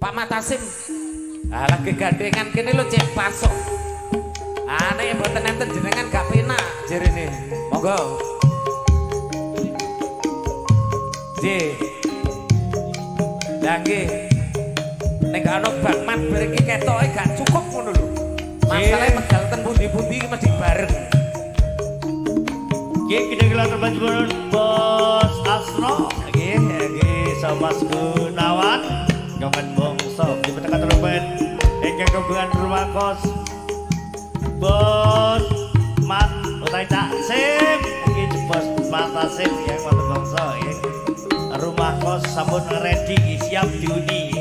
Pak Matasim. Ah lagi gandengan kene lho cek pasok. Nek mboten enten jenengan gak penak jerene. Monggo. Nggih. Lah nggih. Nek gak ono bakmat mriki ketoke gak cukup ngono lho. Masalahe medal ten pundi-pundi iki mesti bareng. Nggih kita gelar perpanjangan Bos Asno. Nggih Mas Gunawan. Gaman bongso di petaka trompet ingkang kagungan rumah kos Bos Mat utai Cak Sim mungkin Bos Matasim yang wonten bongso rumah kos sampun ready siap diuni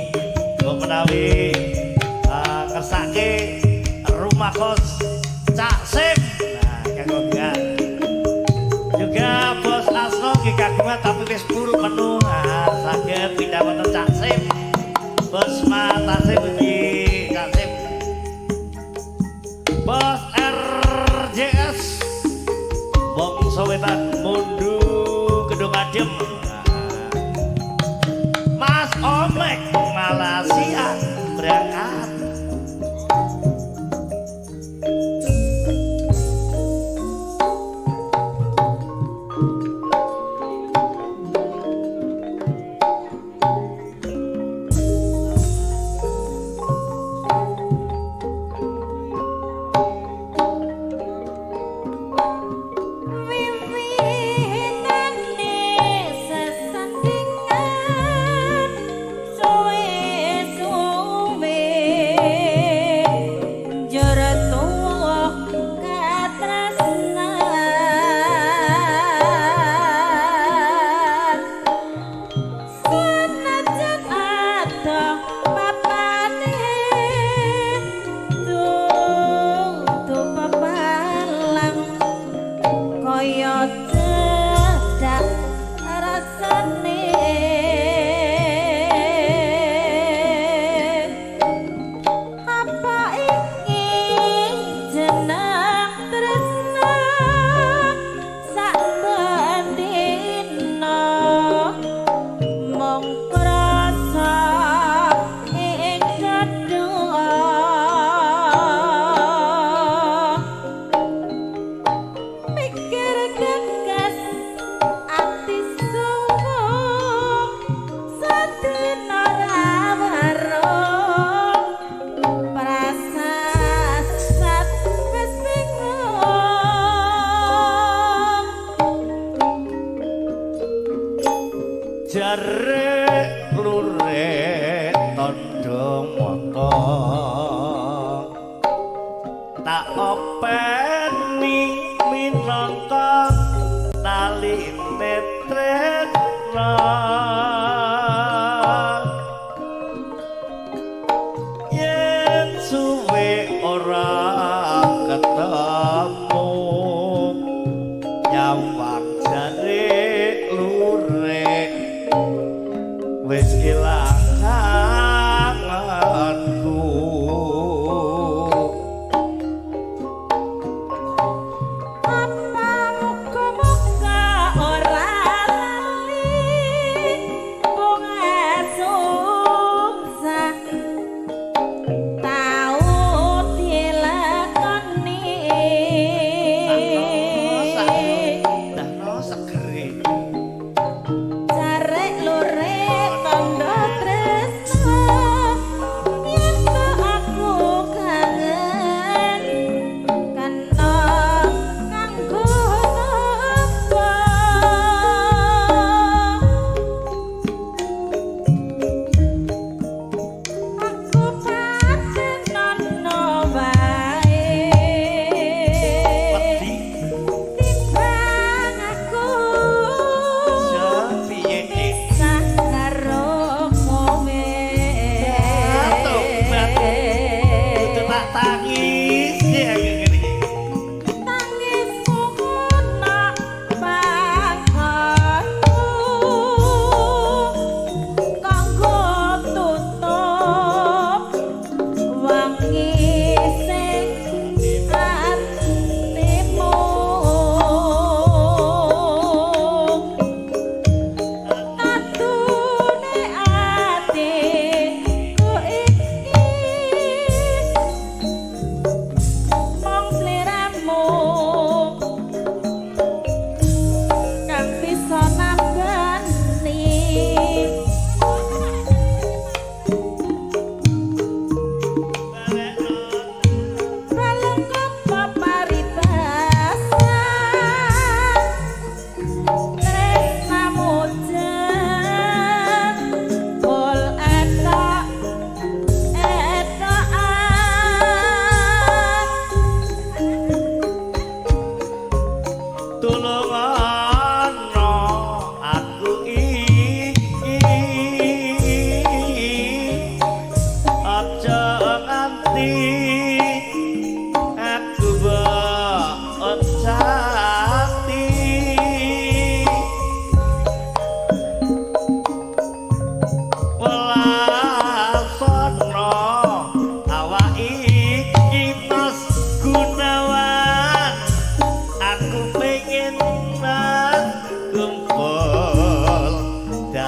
mbok menawi kersake rumah kos Cak Sim nah kagungan juga Bos Asno nggih kagungan tapi wis puru penuh saged pindah wonten Cak Sim Bos Matasim begini Cak Sim Bos RJS Bongso Wetan Mundu Gedung Adem Mas Omek Malaysia berangkat Tarik lure tondo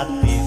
hati